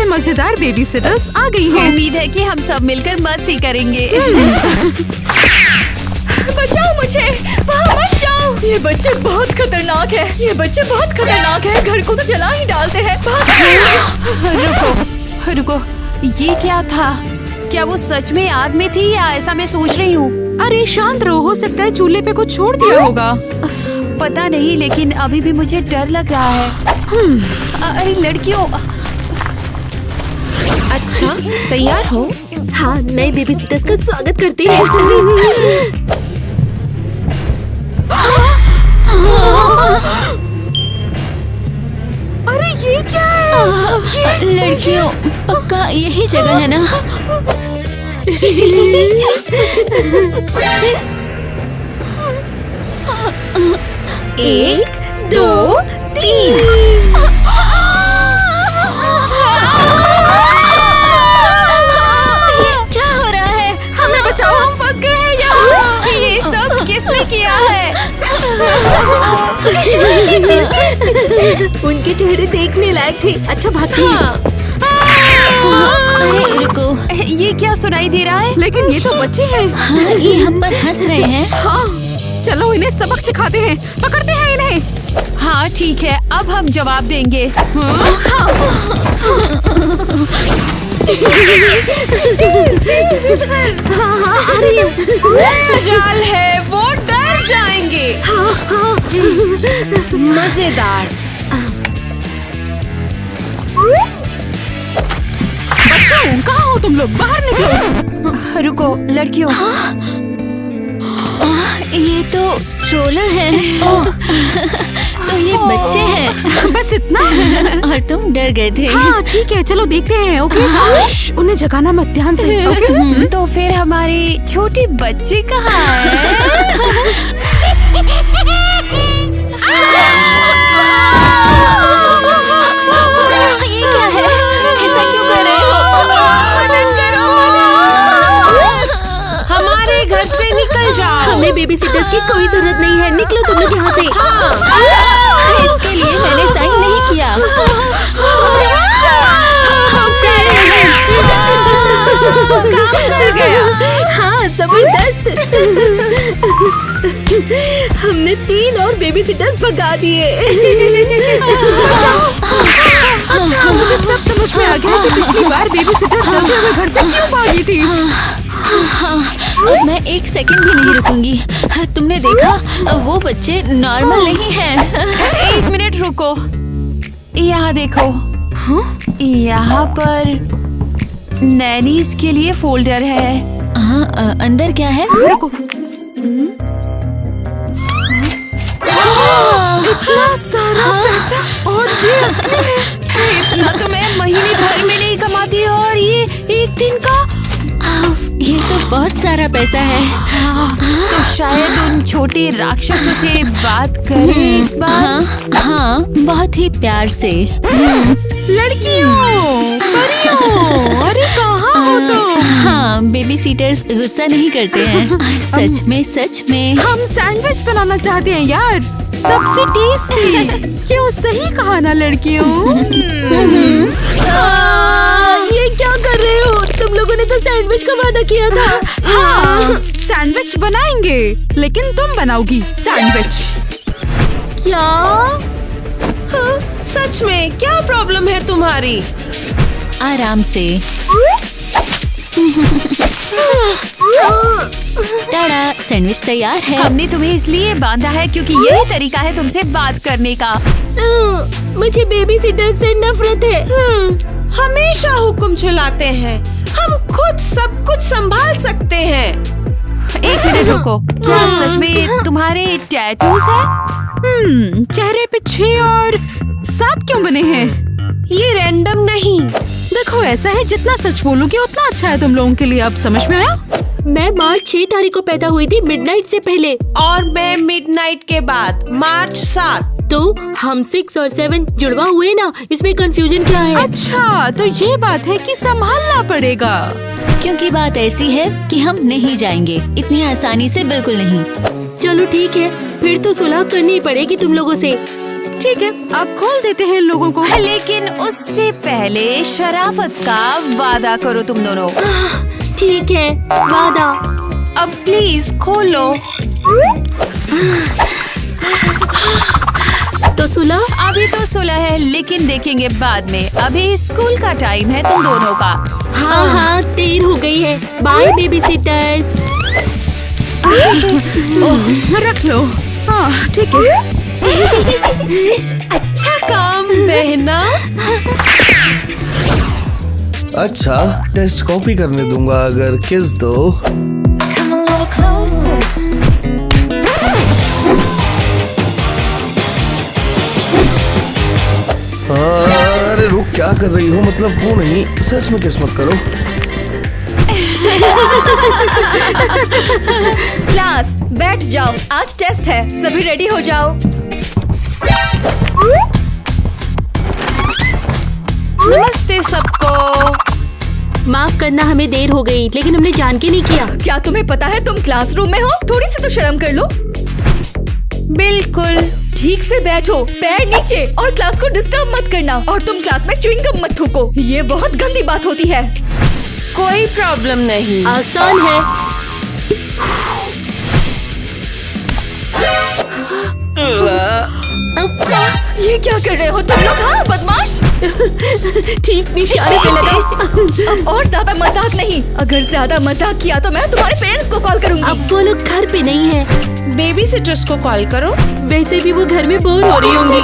मजेदार baby seaters आ गई हैं। उम्मीद है कि हम सब मिलकर मस्ती करेंगे। बचाओ मुझे, वहाँ मत जाओ। ये बच्चे बहुत खतरनाक है, ये बच्चे बहुत खतरनाक है। घर को तो जला ही डालते हैं। रुको रुको, ये क्या था? क्या वो सच में आग में थी या ऐसा मैं सोच रही हूँ? अरे शांत रहो, हो सकता है चूल्हे पे कुछ छोड़ दिया होगा। पता नहीं, लेकिन अभी भी मुझे डर लग रहा है। अरे लड़कियों। अच्छा, तैयार हो? हाँ, नए बेबी सिटर्स का स्वागत करती हूँ। अरे ये क्या है? लड़कियों, पक्का यही जगह है ना? एक, दो, तीन। ये क्या हो रहा है? हमें बचाओ, हम फंस गए हैं यहाँ। ये सब किसने किया है? उनके चेहरे देखने लायक थे। अच्छा भागती हैं। अरे रुको, ये क्या सुनाई दे रहा है? लेकिन ये तो बच्चे हैं। हाँ, ये हम पर हंस रहे हैं। हाँ, चलो इन्हें सबक सिखाते हैं, पकड़ते हैं इन्हें। हाँ ठीक है, अब हम जवाब देंगे। जाल है, वो डर जाएंगे। मजेदार। बच्चों, कहाँ हो तुम लोग? बाहर निकलो। रुको लड़कियों। ये तो स्ट्रोलर है। तो ये बच्चे हैं। बस इतना? और तुम डर गए थे। हाँ ठीक है, चलो देखते हैं। ओके, श्श, उन्हें जगाना मत, ध्यान से। ओके। तो फिर हमारे छोटे बच्चे कहाँ हैं? ये क्या है? ऐसा क्यों कर रहे हो? हमारे घर से निकल जाओ। हमें बेबी सिटर्स की कोई जरूरत नहीं है। निकलो तुम लोग यहाँ से। इसके लिए मैंने साइन नहीं किया। काम कर गया। हाँ, जबरदस्त। हमने 3 और बेबी सिटर्स भगा दिए। अच्छा, मुझे सब समझ में आ गया कि पिछली बार बेबी सिटर चलते हुए घर से क्यों भागी थी। हाँ, अब मैं 1 सेकंड भी नहीं रुकूंगी। तुमने देखा, वो बच्चे नॉर्मल नहीं हैं। 1 मिनट रुको, यहाँ देखो। यहाँ पर नैनीज के लिए फोल्डर है। हाँ, अंदर क्या है? रुको। इतना सारा पैसा, और ये असली है। इतना तो मैं महीने भर में नहीं कमाती, और ये 1 दिन का। ये तो बहुत सारा पैसा है। तो शायद उन छोटे राक्षसों से बात करें एक बार। हाँ हाँ, बहुत ही प्यार से। लड़कियों, परियों, अरे कहाँ हो तुम? हाँ, बेबी सीटर्स गुस्सा नहीं करते हैं। सच में, सच में। हम सैंडविच बनाना चाहते हैं यार, सबसे टेस्टी। क्यों, सही कहा ना लड़कियों? ये क्या कर रहे हो? तुम लोगों ने तो सैंडविच का वादा किया था। हाँ, सैंडविच बनाएंगे, लेकिन तुम बनाओगी सैंडविच। क्या? हाँ, सच में क्या प्रॉब्लम है तुम्हारी? आराम से। टाड़ा, सैंडविच तैयार है। हमने तुम्हें इसलिए बांधा है क्योंकि यही तरीका है तुमसे बात करने का। मुझे बेबी सिटर से नफरत है। हमेशा हुक्म चलाते हैं। हम खुद सब कुछ संभाल सकते हैं। 1 मिनट रुको, क्या सच में तुम्हारे टैटूज हैं? चेहरे पे 6 और 7 क्यों बने हैं? ये रैंडम नहीं। देखो, ऐसा है, जितना सच बोलोगे उतना अच्छा है तुम लोगों के लिए। अब समझ में आया? मैं मार्च 6 तारीख को पैदा हुई थी, मिडनाइट से पहले। और मैं मिडनाइट के बाद मार्च 7। तो हम 6 और 7 जुड़वा हुए ना, इसमें कंफ्यूजन क्या है? अच्छा, तो ये बात है कि संभालना पड़ेगा। क्योंकि बात ऐसी है कि हम नहीं जाएंगे इतनी आसानी से, बिल्कुल नहीं। चलो ठीक है, फिर तो सुलह करनी पड़ेगी तुम लोगों से। ठीक है, अब खोल देते हैं इन लोगों को। लेकिन उससे पहले शराफत का वादा करो तुम दोनों। ठीक है, वादा। अब प्लीज खोलो। तो सुलह? अभी तो सुलह है, लेकिन देखेंगे बाद में। अभी स्कूल का टाइम है तुम दोनों का। हाँ हाँ, देर हो गई है। Bye babysitters. रख लो। हाँ ठीक है। अच्छा काम बहना। अच्छा, टेस्ट कॉपी करने दूंगा अगर किस दो। अरे रुक, क्या कर रही हो? मतलब वो नहीं, सच में किस मत करो। क्लास बैठ जाओ, आज टेस्ट है, सभी रेडी हो जाओ। नमस्ते सबको। माफ करना, हमें देर हो गई, लेकिन हमने जान के नहीं किया। क्या तुम्हें पता है तुम क्लासरूम में हो? थोड़ी सी तो शर्म कर लो। बिल्कुल। ठीक से बैठो, पैर नीचे, और क्लास को डिस्टर्ब मत करना। और तुम क्लास में च्युइंग गम मत थूको, ये बहुत गंदी बात होती है। कोई प्रॉब्लम नहीं। आसान है। ये क्या कर रहे हो तुम लोग? हाँ बदमाश। ठीक निशाने पे लगा। अब और ज्यादा मजाक नहीं। अगर ज्यादा मजाक किया तो मैं तुम्हारे पेरेंट्स को कॉल करूंगी। अब वो लोग घर पे नहीं है। बेबी सिटर्स को कॉल करो। वैसे भी वो घर में बोर हो रही होंगी।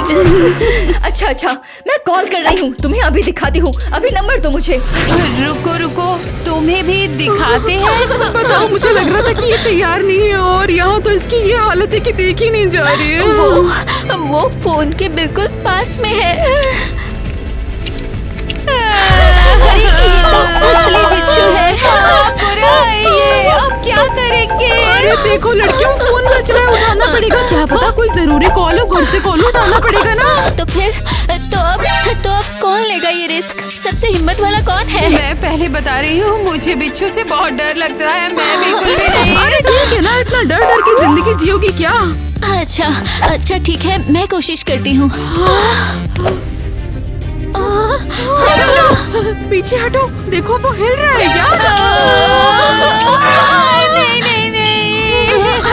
अच्छा, मैं कॉल कर रही हूँ, तुम्हें अभी दिखाती हूँ। अभी नंबर दो मुझे। रुको रुको, तुम्हें भी दिखाते हैं। बताओ, मुझे लग रहा था कि ये तैयार नहीं है, और यहाँ तो इसकी ये हालत है कि देखी नहीं जा रही है। वो फोन के बिल्कुल पास में है। अरे ये तो असली बिच्छू है। बुरा है ये, अब क्या करेंगे? अरे देखो लड़कियों, फोन बज रहा है, उठाना पड़ेगा। क्या पता कोई जरूरी कॉल हो, घर से कॉल उठाना पड़ेगा ना। तो फिर तो अब कौन लेगा ये रिस्क? सबसे हिम्मत वाला कौन है? मैं पहले बता रही हूँ, मुझे बिच्छू से बहुत डर लगता है। मैं बिल्कुल भी नहीं। अरे ठीक है ना, इतना डर डर के जिंदगी जियोगी क्या? अच्छा ठीक है, मैं कोशिश करती हूँ। पीछे हटो, देखो वो हिल रहा है यार।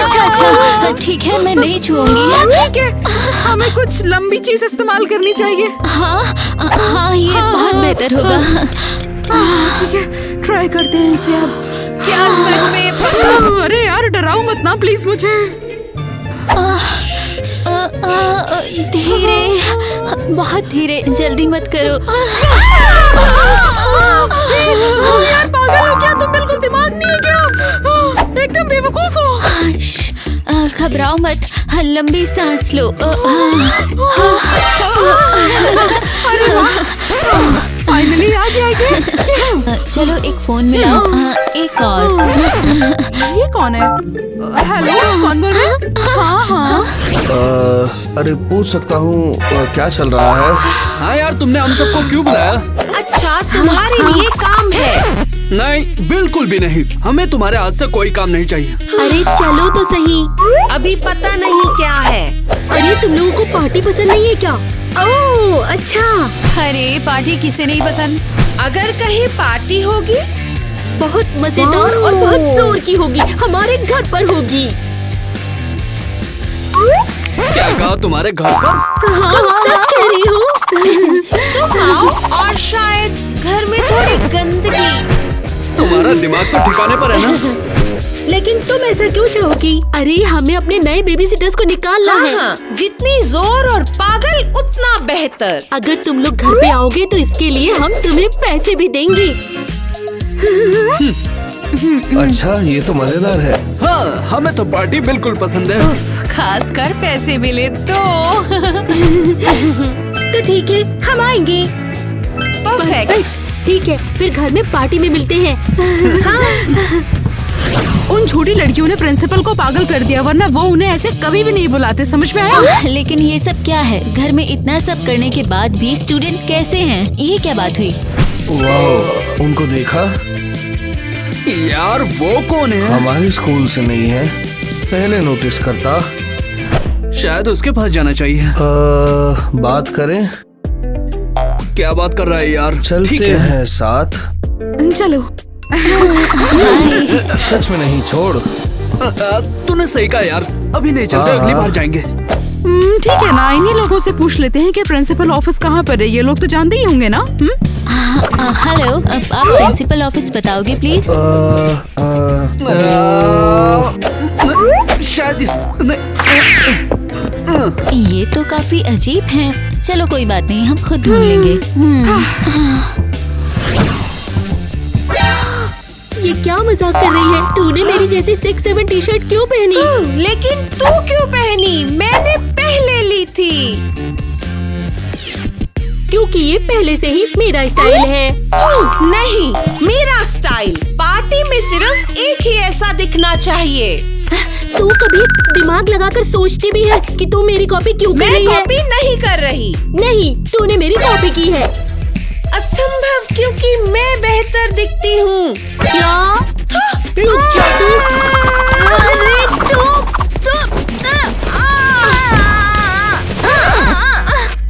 अच्छा ठीक है, मैं नहीं छूऊंगी। ठीक है, हमें कुछ लंबी चीज इस्तेमाल करनी चाहिए। हाँ ये बहुत बेहतर होगा। ठीक है, ट्राई करते हैं इसे अब। क्या सच में पक्का? अरे यार डराओ मत ना प्लीज मुझे। धीरे, बहुत धीरे, जल्दी मत करो। यार पागल हो क्या तुम? बिल्कुल दिमाग नहीं है क्या? एकदम बेवकूफ हो। घबराओ मत, लंबी सांस लो। फाइनली आ गया। चलो एक फोन मिलाओ। एक और। ये कौन है? हेलो, कौन बोल रहे हैं? हाँ। अरे पूछ सकता हूँ क्या चल रहा है? हाँ यार, तुमने हम सबको क्यों बुलाया? अच्छा, तुम्हारे लिए काम है। नहीं, बिल्कुल भी नहीं। हमें तुम्हारे हाथ से कोई काम नहीं चाहिए। अरे चलो तो सही। अभी पता नहीं क्या है। अरे तुम लोगों को पार्टी पसंद नहीं है क्या? ओह अच्छा। अरे पार्टी किसे नहीं पसंद? अगर कहीं पार्टी होगी, बहुत मजेदार और बहुत जोर की होगी। हमारे घर पर होगी। क्या कहा, तुम्हारे घर पर? हाँ सच कह रही हूँ। तुम आओ, और शायद घर में थोड़ी गंदगी। तुम्हारा दिमाग तो ठिकाने पर है ना? लेकिन तुम ऐसा क्यों चाहोगी? अरे हमें अपने नए बेबी सिटर्स को निकालना है। हाँ, जितनी जोर और पागल उतना बेहतर। अगर तुम लोग घर पे आओगे तो इसके लिए हम तुम्हें पैसे भी देंगे। अच्छा, ये तो मजेदार है। हाँ, हमें तो पार्टी बिल्कुल पसंद है। खासकर पैसे मिले तो। तो ठीक है, हम आएंगे। परफेक्ट। ठीक है, फिर घर में पार्टी में मिलते हैं। उन छोटी लड़कियों ने प्रिंसिपल को पागल कर दिया, वरना वो उन्हें ऐसे कभी भी नहीं बुलाते। समझ में आया? लेकिन ये सब क्या है? घर में इतना सब करने के बाद भी स्टूडेंट कैसे हैं? ये क्या बात हुई? वाह, उनको देखा? यार वो कौन है? हमारे स्कूल से नहीं है, पहले नोटिस करता। शायद उसके पास जाना चाहिए। बात करें? क्या बात कर रहा है यार? ठीक चलते है। हैं साथ। चलो। सच में नहीं, छोड़। तूने सही कहा यार, अभी नहीं चलते, अगली बार जाएंगे। ठीक है ना, इन्हीं लोगों से पूछ लेते हैं कि प्रिंसिपल ऑफिस कहाँ पर है। ये लोग तो जानते ही होंगे ना। हेलो, आप प्रिंसिपल ऑफिस बताओगे प्लीज? शायद ये तो काफी अजीब है। चलो कोई बात नहीं, हम खुद ढूंढ लेंगे। ये क्या मजाक कर रही है? तूने मेरी जैसी 6-7 टी शर्ट क्यों पहनी? लेकिन तू क्यों पहनी? मैंने पहले ली थी। क्योंकि ये पहले से ही मेरा स्टाइल है। नहीं, मेरा स्टाइल पार्टी में सिर्फ एक ही ऐसा दिखना चाहिए। तू कभी दिमाग लगाकर सोचती भी है कि तू मेरी कॉपी क्यों कर रही है? मैं कॉपी नहीं कर रही। नहीं, तूने मेरी कॉपी की है। असंभव, क्योंकि मैं बेहतर दिखती हूँ। क्या? रुक जा तू।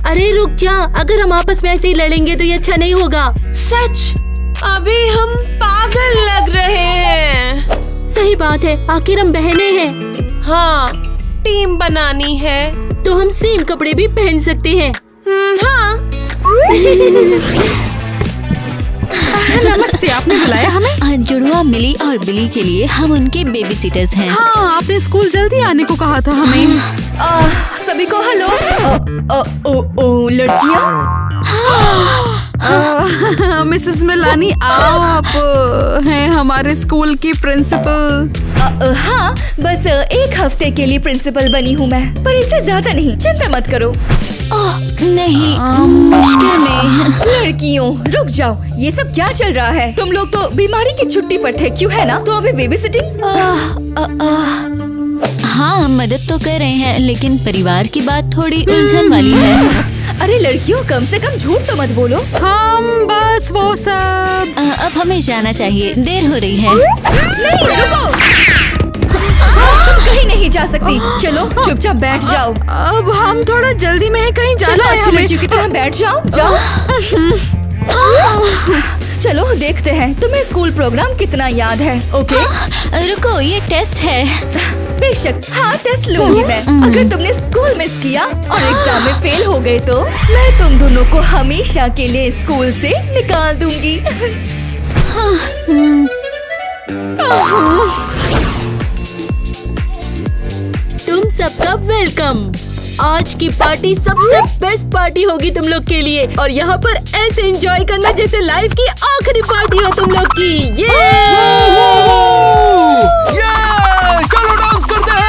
अरे अरे रुक जा, अगर हम आपस में ऐसे ही लड़ेंगे तो ये अच्छा नहीं होगा। सच, अभी हम पागल लग रहे हैं। सही बात है, आखिर हम बहनें हैं। हाँ, टीम बनानी है तो हम सेम कपड़े भी पहन सकते हैं। हाँ। नमस्ते, आपने बुलाया हमें? जुड़वा मिली और बिली के लिए हम उनके बेबी सिटर्स हैं। हाँ, आपने स्कूल जल्दी आने को कहा था हमें। सभी को हेलो। लड़कियाँ, मिसेस मिलानी, आप हैं हमारे स्कूल की प्रिंसिपल। हाँ, बस एक हफ्ते के लिए प्रिंसिपल बनी हूँ मैं, पर इससे ज्यादा नहीं। चिंता मत करो। नहीं, मुश्किल में। लड़कियों, रुक जाओ। ये सब क्या चल रहा है? तुम लोग तो बीमारी की छुट्टी पर थे, क्यों है ना? तो अभी बेबी सिटिंग? हाँ, हम मदद तो कर रहे हैं, लेकिन परिवार की बात थोड़ी उलझन वाली है। अरे लड़कियों, कम से कम झूठ तो मत बोलो। हम बस वो सब। अब हमें जाना चाहिए, देर हो रही है। नहीं, रुको। तुम कहीं नहीं जा सकती। चलो चुपचाप बैठ जाओ। अब हम थोड़ा जल्दी में हैं, कहीं जाना चलो है अच्छी हमें। लड़कियों की तरह बैठ जाओ। जाओ। चलो देखते हैं तुम्हें स्कूल प्रोग्राम कितना याद है। ओके? रुको, ये टेस्ट है। बेशक, हाँ टेस्ट लूंगी मैं। अगर तुमने स्कूल मिस किया और एग्जाम में फेल हो गए तो मैं तुम दोनों को हमेशा के लिए स्कूल से निकाल दूंगी। तुम सबका वेलकम। आज की पार्टी सबसे बेस्ट पार्टी होगी तुम लोग के लिए, और यहाँ पर ऐसे एंजॉय करना जैसे लाइफ की आखिरी पार्टी हो तुम लोग की। ये चलो डांस करते हैं।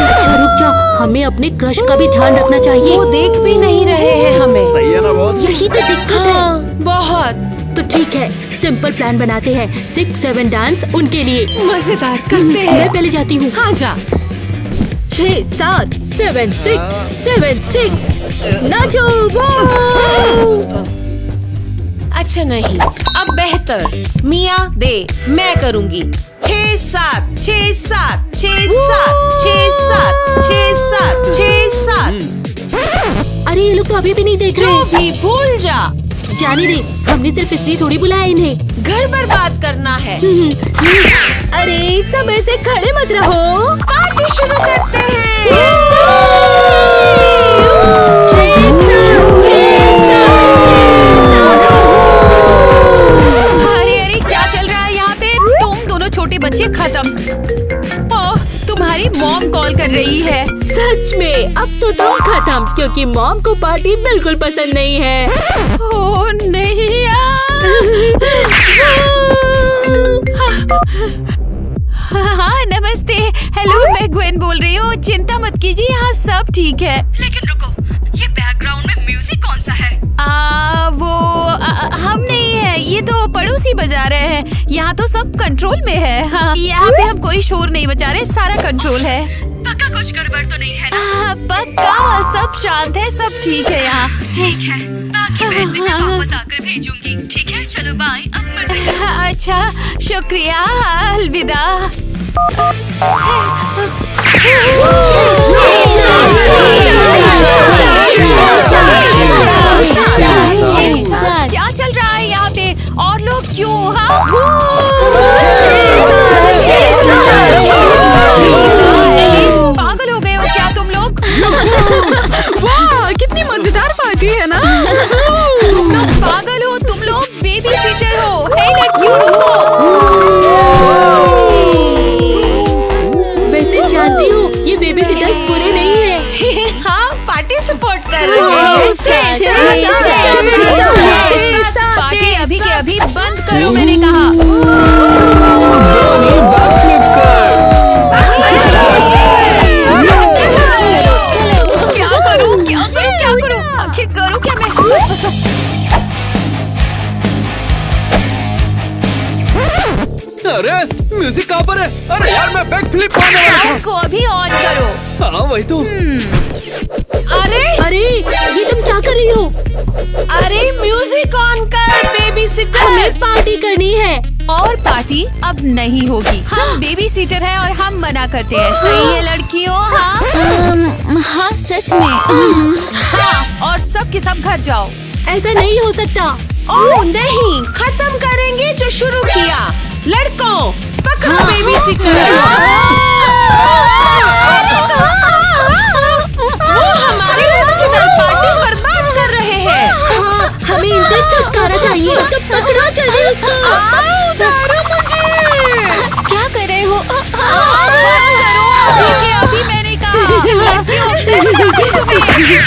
अच्छा रुक जा, हमें अपने क्रश का भी ध्यान रखना चाहिए। वो देख भी नहीं रहे हैं हमें। सही है ना बॉस? यही तो दिक्कत हाँ, बहुत है। तो ठीक है, सिंपल प्लान बनाते हैं। 6-7 डांस उनके लिए। मजेदार करते मैं हैं। पहले जाती हूँ। हाँ जा। 6-7 7-6 7-6 नाचो। वो अच्छा नहीं, अब बेहतर। मिया दे, मैं करूँगी। 6-7 6-7 6-7 6-7 6-7 6-7। अरे ये लोग तो अभी भी नहीं देख जो रहे। भी भूल जा। जाने दे, हमने सिर्फ इसलिए थोड़ी बुलाया इन्हें। घर पर बात करना है। अरे सब ऐसे खड़े मत रहो, पार्टी शुरू करते हैं। अरे क्या चल रहा है यहाँ पे? तुम दोनों छोटे बच्चे खत्म। ओह, तुम्हारी मॉम कॉल कर रही है। सच में अब तो तुम खत्म, क्योंकि मॉम को पार्टी बिल्कुल पसंद नहीं है। ओह नहीं यार। हाँ नमस्ते। हेलो, मैं ग्वेन बोल रही हूँ। चिंता मत कीजिए, यहाँ सब ठीक है। लेकिन रुको, ये बैकग्राउंड में म्यूजिक कौन सा है? हम नहीं है, ये तो पड़ोसी बजा रहे हैं। यहाँ तो सब कंट्रोल में है। हाँ, यहाँ पे हम कोई शोर नहीं बजा रहे, सारा कंट्रोल है। पक्का कुछ गड़बड़ तो नहीं है ना? पक्का सब शांत है, सब ठीक है यहाँ। ठीक है, बाकी पैसे मैं वापस आकर भेजूंगी। ठीक है, चलो बाय। अब मजे करो। अच्छा, शुक्रिया, अलविदा। क्या चल रहा है यहाँ पे? और लोग क्यों? हाँ, पागल हो गए हो क्या तुम लोग? वाह, कितनी मजेदार पार्टी है ना। तुम लोग पागल हो, तुम लोग बेबी सीटर हो। हे लड़कियों, रुको। वैसे जानती हूँ ये बेबी सिटर्स बुरे नहीं है। हाँ, पार्टी सपोर्ट कर पार्टी अभी के अभी बंद करो, मैंने कहा। बैकफ्लिप कर। क्या करूं, क्या करूं, क्या करूं? आखिर करूं क्या मैं? बस बस बस। अरे म्यूजिक कहाँ पर है? अरे यार मैं बैक फ्लिप मारने वाला साउंड को अभी ऑन करो। था। हाँ वही तो। अरे ये तुम क्या कर रही हो? अरे म्यूजिक ऑन कर बेबी सिटर। हमें पार्टी करनी है। और पार्टी अब नहीं होगी। हम बेबी सीटर हैं और हम मना करते हैं। सही है लड़कियों? हाँ हाँ सच में। हाँ, और सब के सब घर जाओ। ऐसा नहीं हो सकता। ओह नहीं, खत्म करेंगे जो शुरू किया। लड़कों, पकड़ो बेबी सिटर। वो हमारी मजेदार पार्टी बर्बाद कर रहे हैं। हाँ, हमें इनसे छुटकारा चाहिए। तो पकड़ो जल्दी उसको। उतारो मुझे। क्या कर रहे हो? बंद करो अभी के अभी, मैंने कहा। लड़कियों, मैं बताती तुम्हें।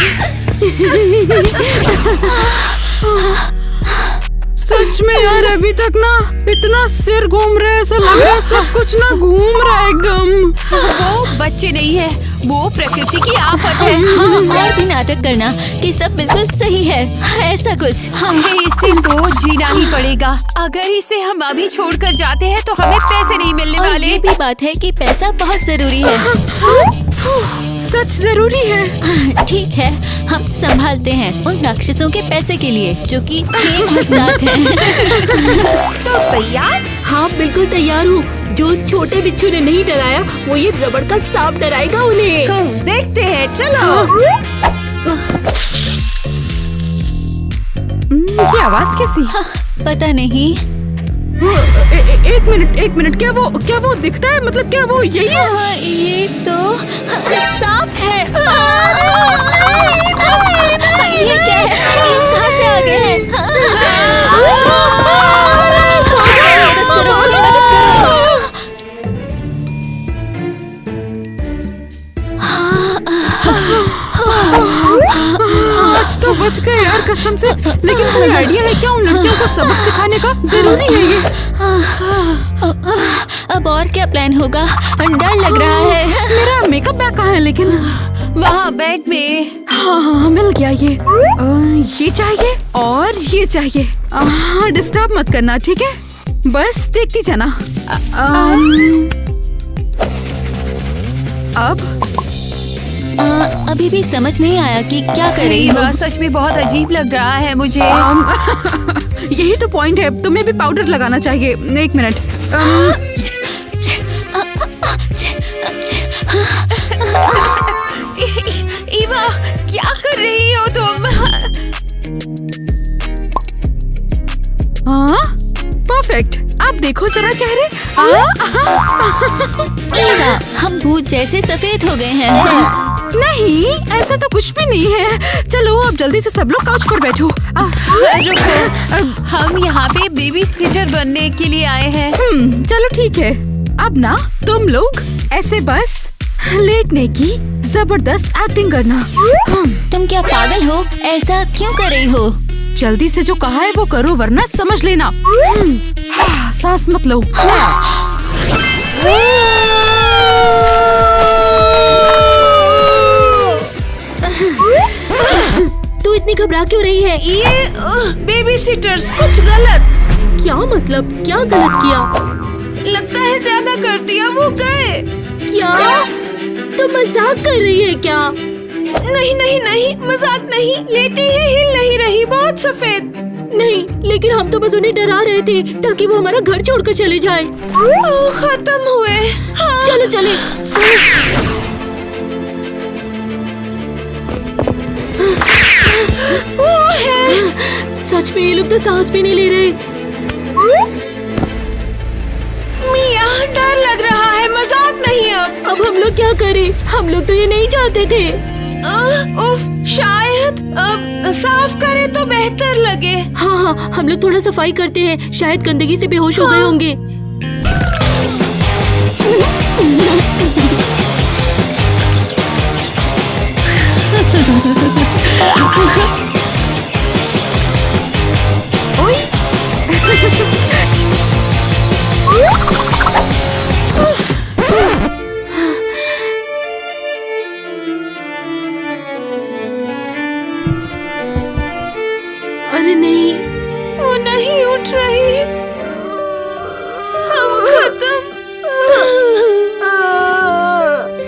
सच में यार, अभी तक ना इतना सिर घूम रहा है, ऐसा लग रहा है सब कुछ ना घूम रहा है एकदम। वो बच्चे नहीं है, वो प्रकृति की आफत है। हाँ, और भी नाटक करना कि सब बिल्कुल सही है, ऐसा कुछ। हाँ, इसे तो जीना ही पड़ेगा। अगर इसे हम अभी छोड़कर जाते हैं तो हमें पैसे नहीं मिलने और वाले। ये भी बात है कि पैसा बहुत जरूरी है। सच जरूरी है। ठीक है, हम संभालते हैं उन राक्षसों के पैसे के लिए जो कि 6 और 7 हैं। तो तैयार? हाँ बिल्कुल तैयार हूँ। जो उस छोटे बिच्छू ने नहीं डराया, वो ये रबड़ का सांप डराएगा उन्हें। देखते हैं, चलो। ये आवाज कैसी? पता नहीं। एक मिनट, क्या वो दिखता है? मतलब क्या वो यही है? ये तो सांप है। ये क्या है? ये कहाँ से आ गए हैं? मदद करो, कोई मदद करो। आज तो बच गए यार कसम से। लेकिन कोई आइडिया है क्या उन लड़कियों को सबक सिखाने का? जरूरी है ये। अब और क्या प्लान होगा? डर लग रहा है। मेरा मेकअप बैग कहाँ है? लेकिन वहाँ बैग में। हाँ, मिल गया ये। ये चाहिए और ये चाहिए। हाँ, डिस्टर्ब मत करना, ठीक है? बस देखती जाना। अब अभी भी समझ नहीं आया कि क्या कर रही ये हो। बात सच में बहुत अजीब लग रहा है मुझे। यही तो पॉइंट है, तुम्हें भी पाउडर लगाना चाहिए। एक मिनट। ईवा, क्या कर रही हो तुम? हाँ, परफेक्ट। अब देखो जरा चेहरे। ईवा, हम भूत जैसे सफेद हो गए हैं। नहीं, ऐसा तो कुछ भी नहीं है। चलो अब जल्दी से सब लोग काउच पर बैठो। रुको, हम यहाँ पे बेबी सिटर बनने के लिए आए हैं। चलो ठीक है। अब ना तुम लोग ऐसे बस लेटने की जबरदस्त एक्टिंग करना। तुम क्या पागल हो? ऐसा क्यों कर रही हो? जल्दी से जो कहा है वो करो, वरना समझ लेना। सांस मत लो। तू इतनी घबरा क्यों रही है? ये बेबी सिटर्स कुछ गलत। क्या मतलब? क्या गलत किया? लगता है ज्यादा कर दिया, वो गए। क्या तुम मजाक कर रही है क्या? नहीं, मजाक नहीं। लेटी है, हिल नहीं रही, बहुत सफेद। नहीं, लेकिन हम तो बस उन्हें डरा रहे थे ताकि वो हमारा घर छोड़कर चले जाए। खत्म हुए। हाँ। चलो चले। वो है। सच में ये लोग तो सांस भी नहीं ले रहे। मिया, डर लग रहा है, मजाक नहीं। अब हम लोग क्या करें? हम लोग तो ये नहीं चाहते थे। उफ, शायद अब साफ करें तो बेहतर लगे। हाँ, हम लोग थोड़ा सफाई करते हैं, शायद गंदगी से बेहोश हो गए होंगे। अरे नहीं, वो नहीं उठ रही। हम खत्म।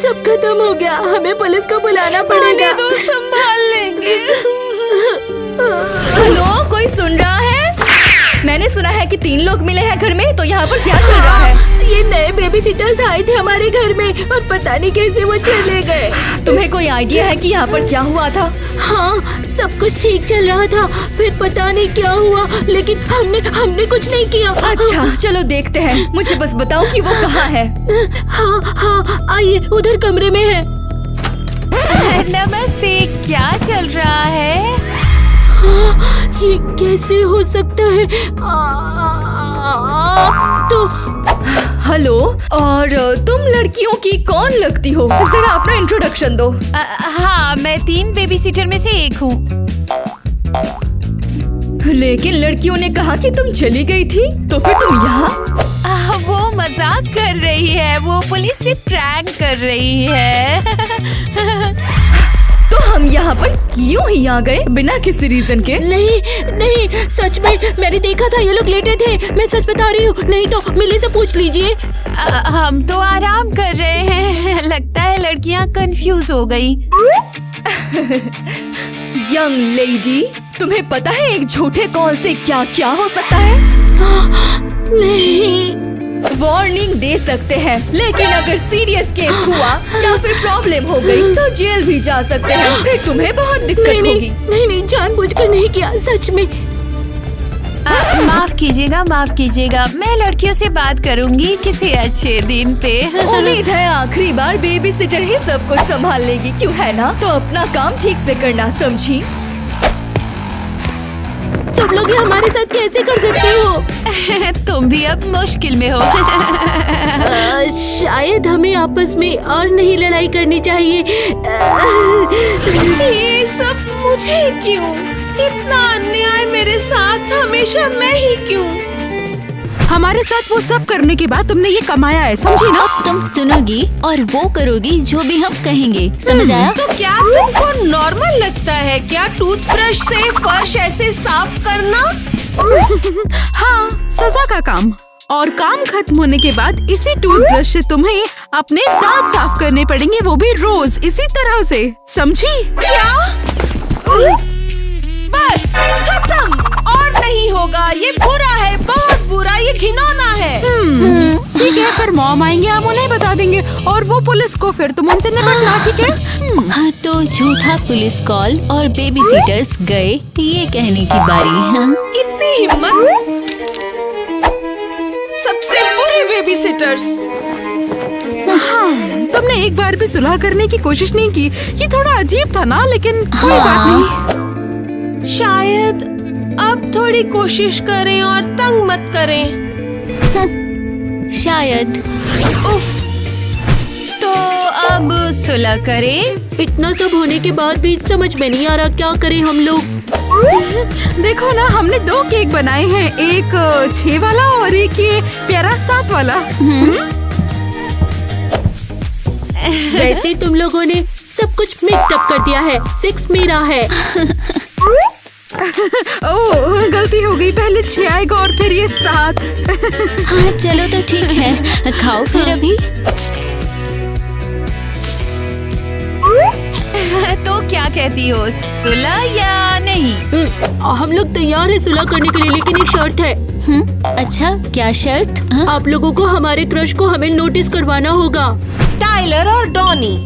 सब खत्म हो गया। हमें पुलिस को बुलाना पड़ेगा। तो संभाल लेंगे। हेलो, कोई सुन रहा है? मैंने सुना है कि 3 लोग मिले हैं घर में, तो यहाँ पर क्या चल रहा है? ये नए बेबी सिटर्स आए थे हमारे घर में और पता नहीं कैसे वो चले गए। तुम्हें कोई आइडिया है कि यहाँ पर क्या हुआ था? हाँ, सब कुछ ठीक चल रहा था, फिर पता नहीं क्या हुआ, लेकिन हमने कुछ नहीं किया। अच्छा, चलो देखते हैं। मुझे बस बताओ कि वो कहाँ है। हाँ, आइए, उधर कमरे में है। नमस्ते, क्या चल रहा है? ये कैसे हो सकता है? तो हेलो, और तुम लड़कियों की कौन लगती हो? जरा अपना इंट्रोडक्शन दो। हाँ, मैं 3 बेबी सीटर में से एक हूँ। लेकिन लड़कियों ने कहा कि तुम चली गई थी, तो फिर तुम यहाँ? वो मजाक कर रही है, वो पुलिस से प्रैंक कर रही है। तो हम यहाँ पर यूं ही आ गए बिना किसी रीजन के? नहीं, सच में मैंने देखा था, ये लोग लेटे थे। मैं सच बता रही हूँ, नहीं तो मिली से पूछ लीजिए। हम तो आराम कर रहे हैं। लगता है लड़कियाँ कंफ्यूज हो गई। यंग लेडी, तुम्हें पता है एक झूठे कॉल से क्या क्या हो सकता है? नहीं। वार्निंग दे सकते हैं, लेकिन अगर सीरियस केस हुआ या फिर प्रॉब्लम हो गई तो जेल भी जा सकते हैं। फिर तुम्हें बहुत दिक्कत होगी। नहीं, जानबूझकर नहीं किया, सच में। माफ कीजिएगा। मैं लड़कियों से बात करूंगी किसी अच्छे दिन पे। उम्मीद है आखिरी बार बेबी सिटर ही सब कुछ संभाल लेगी, क्यों है ना? तो अपना काम ठीक से करना, समझी? तुम लोग ये हमारे साथ कैसे कर सकते हो? तुम भी अब मुश्किल में हो। शायद हमें आपस में और नहीं लड़ाई करनी चाहिए। ये सब मुझे क्यों? इतना अन्याय मेरे साथ हमेशा मैं ही क्यों? हमारे साथ वो सब करने के बाद तुमने ये कमाया है, समझी ना? तुम सुनोगी और वो करोगी जो भी हम कहेंगे, समझ आया? तो क्या तुमको नॉर्मल लगता है क्या टूथब्रश से फर्श ऐसे साफ करना? हाँ, सजा का काम। और काम खत्म होने के बाद इसी टूथब्रश से तुम्हें अपने दांत साफ करने पड़ेंगे, वो भी रोज इसी तरह से, समझी? क्या? बस खत्म, और नहीं होगा। ये बुरा है, बहुत बुरा, ये घिनौना है। ठीक है, फिर मॉम आएंगे, हम उन्हें बता देंगे, और वो पुलिस को, फिर तुम उनसे निपटना, ठीक है? हाँ, तो झूठा पुलिस कॉल और बेबी सिटर्स गए, ये कहने की बारी है। इतनी हिम्मत! सबसे बुरे बेबी सिटर्स। हाँ, तुमने एक बार भी सुलह करने की कोशिश नहीं की। ये थोड़ा अजीब था ना, लेकिन कोई बात नहीं। शायद अब थोड़ी कोशिश करें और तंग मत करें। शायद। उफ, तो अब सुलह करें? इतना सब होने के बाद भी समझ में नहीं आ रहा क्या करें हम लोग। देखो ना, हमने 2 केक बनाए हैं, एक 6 वाला और एक ये प्यारा 7 वाला। वैसे तुम लोगों ने सब कुछ मिक्स्ड अप कर दिया है। 6 मेरा है। ओह, गलती हो गई, पहले 6 आएगा और फिर ये 7। हाँ, चलो तो ठीक है, खाओ फिर अभी। तो क्या कहती हो, सुलह या नहीं? हम लोग तैयार है सुलह करने के लिए, लेकिन एक शर्त है। अच्छा, क्या शर्त? हाँ? आप लोगों को हमारे क्रश को हमें नोटिस करवाना होगा। टाइलर और डॉनी।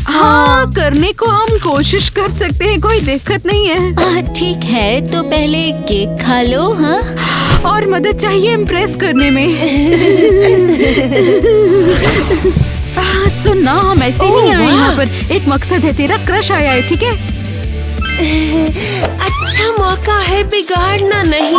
हाँ, करने को हम कोशिश कर सकते हैं, कोई दिक्कत नहीं है। ठीक है, तो पहले केक खा लो। हाँ, और मदद चाहिए इम्प्रेस करने में। सुन ना, हम ऐसे ही नहीं आए यहाँ पर, एक मकसद है, तेरा क्रश आया है, ठीक है? अच्छा मौका है, बिगाड़ना नहीं।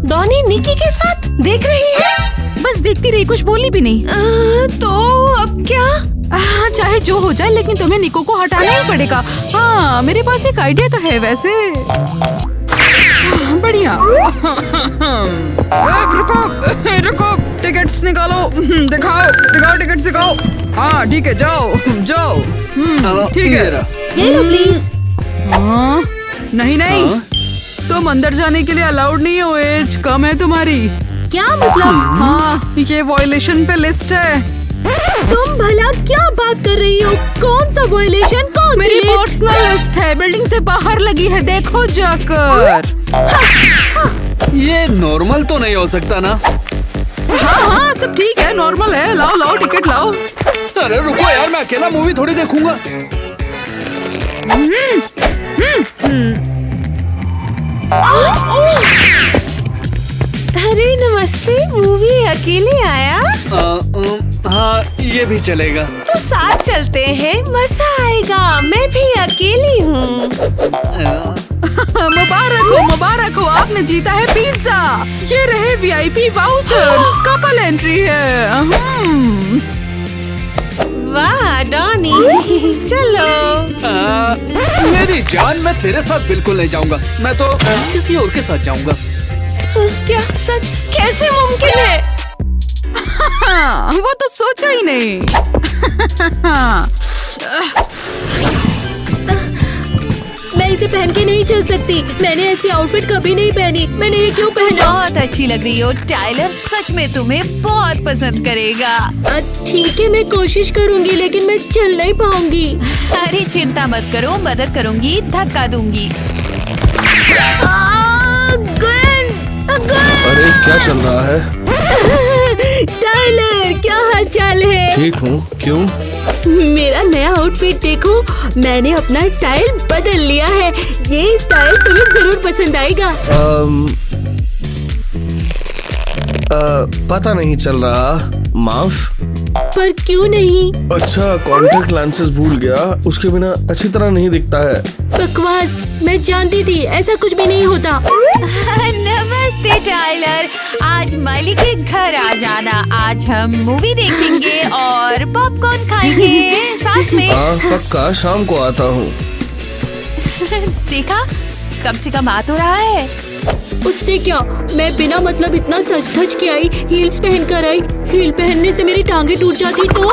डॉनी निकी के साथ देख रही है? बस देखती रही, कुछ बोली भी नहीं। तो अब क्या? चाहे जो हो जाए, लेकिन तुम्हें निको को हटाना ही पड़ेगा। हाँ, मेरे पास एक आइडिया तो है वैसे। बढ़िया। रुको, टिकट्स निकालो, दिखाओ टिकट्स दिखाओ। हाँ ठीक है, जाओ। ठीक है, ये लो प्लीज। हाँ, नहीं, तुम अंदर जाने के लिए अलाउड नहीं हो, एज कम है तुम्हारी। क्या मतलब? हाँ, ये वॉयलेशन पे लिस्ट है। तुम भला क्या बात कर रही हो? कौन सा वायलेशन? कौन सी मेरी लिस्ट? पर्सनल लिस्ट है, बिल्डिंग से बाहर लगी है, देखो जाकर। ये नॉर्मल तो नहीं हो सकता ना? हाँ, सब ठीक है, नॉर्मल है। लाओ टिकट लाओ। अरे रुको यार, मैं अकेला मूवी थोड़ी देखूंगा। अरे नमस्ते, मूवी अकेले आया? हाँ, ये भी चलेगा। तो साथ चलते हैं, मजा आएगा। मैं भी अकेली हूँ। मुबारक हो, आपने जीता है पिज्जा। ये रहे VIP वाउचर्स, कपल एंट्री है। वाह डॉनी, चलो। मेरी जान, मैं तेरे साथ बिल्कुल नहीं जाऊंगा। मैं तो किसी और के साथ जाऊंगा। क्या सच? कैसे मुमकिन है? हाँ, वो तो सोचा ही नहीं। मैं इसे पहन के नहीं चल सकती। मैंने ऐसी आउटफिट कभी नहीं पहनी। मैंने ये क्यों पहना? बहुत अच्छी लग रही हो टाइलर, सच में तुम्हें बहुत पसंद करेगा। ठीक है, मैं कोशिश करूंगी, लेकिन मैं चल नहीं पाऊंगी। अरे चिंता मत करो, मदद करूंगी, धक्का दूंगी। अरे क्या चल रहा है? टाइलर, क्या हाल चाल है? ठीक हूँ, क्यों? मेरा नया आउटफिट देखो, मैंने अपना स्टाइल बदल लिया है। ये स्टाइल तुम्हें जरूर पसंद आएगा। पता नहीं चल रहा, माफ। पर क्यों नहीं? अच्छा, कॉन्टेक्ट लेंसेज भूल गया, उसके बिना अच्छी तरह नहीं दिखता है। बकवास, मैं जानती थी ऐसा कुछ भी नहीं होता। नमस्ते टाइलर, आज माली के घर आ जाना। आज हम मूवी देखेंगे और पॉपकॉर्न खाएंगे साथ में। हाँ पक्का, शाम को आता हूँ। देखा, कम से कम आ तो रहा है। उससे क्या, मैं बिना मतलब इतना सज धज के आई, हील्स पहन कर आई। हील पहनने से मेरी टांगे टूट जाती तो।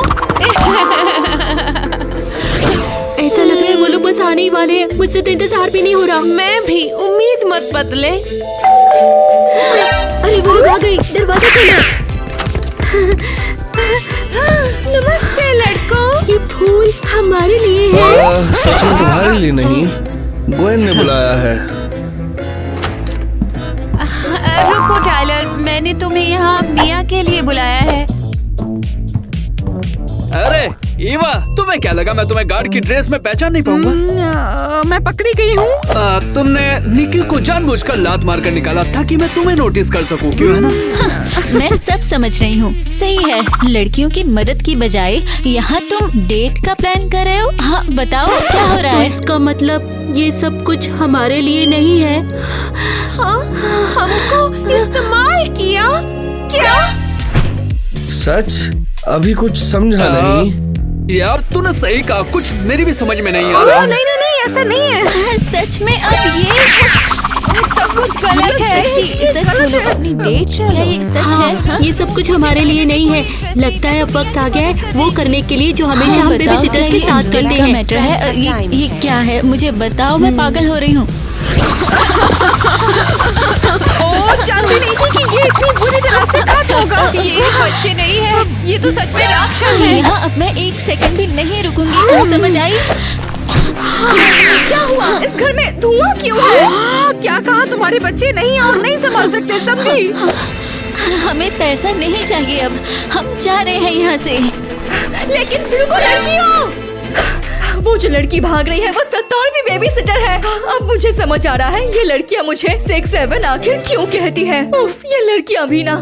ऐसा लग रहा है वो लोग बस आने ही वाले हैं। मुझसे तो इंतजार भी नहीं हो रहा। मैं भी, उम्मीद मत बदले। अरे वो लोग आ गई, दरवाजा खोलो। नमस्ते लड़कों। ये फूल हमारे लिए है। सच में तुम्हारे लिए नहीं, ग्वेन ने बुलाया है। रुको टाइलर, मैंने तुम्हें यहाँ मिया के लिए बुलाया है। अरे ईवा, तुम्हें क्या लगा मैं तुम्हें गार्ड की ड्रेस में पहचान नहीं पाऊंगा? मैं पकड़ी गई हूँ। तुमने निकी को जानबूझकर लात मारकर निकाला ताकि मैं तुम्हें नोटिस कर सकूं, क्यों है ना? मैं सब समझ रही हूँ। सही है, लड़कियों की मदद की बजाय यहाँ तुम डेट का प्लान कर रहे हो। हाँ बताओ, क्या हो रहा तो है? इसका मतलब ये सब कुछ हमारे लिए नहीं है। हाँ, हमको इस्तेमाल किया क्या? सच? अभी कुछ समझा नहीं। यार तूने सही कहा, कुछ मेरी भी समझ में नहीं आ रहा। नहीं, ऐसा नहीं है। सच में अब ये सब कुछ गलत है। सच बोलो, अपनी डेट क्या ये सच है? हाँ? ये सब कुछ हमारे लिए नहीं है। लगता है अब वक्त आ गया है वो करने के लिए जो हमेशा हम बताओ, क्या बेबीसिटर्स के ये साथ डेट करते का हैं। मैटर है? ये क्या है? मुझे बताओ, मैं पागल हो रही हूँ। ओ जानती नहीं थी कि ये इतनी बुरी तरह से खत्म होगा। ये बच्चे नहीं है, ये तो सच में राक्षस है। यहाँ अब मैं एक सेकंड भी नहीं रुकूंगी, तुम समझ आई? क्या हुआ? इस घर में धुआं क्यों है? क्या कहा? तुम्हारे बच्चे नहीं और नहीं संभाल सकते, समझी? हमें पैसा नहीं चाहिए, अब हम जा रहे हैं यहाँ से। लेकिन रुको लड़कियों, वो जो लड़की भाग रही है वो 70वीं बेबी सिटर है। अब मुझे समझ आ रहा है ये लड़कियाँ मुझे 6-7 आखिर क्यों कहती है। उफ, ये लड़कियाँ भी ना।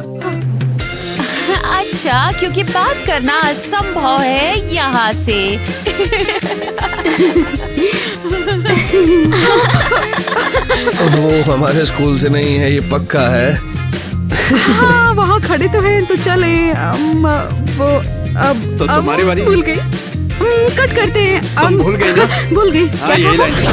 अच्छा, क्योंकि बात करना असंभव है यहाँ से। वो हमारे स्कूल से नहीं है, ये पक्का है। हाँ, वहाँ खड़े तो हैं, तो चले। वो अब तो तुम्हारी बारी। भूल गई। कट करते हैं। तुम भूल गई ना? भूल गई। हाँ, क्या यही कहा? लाइन।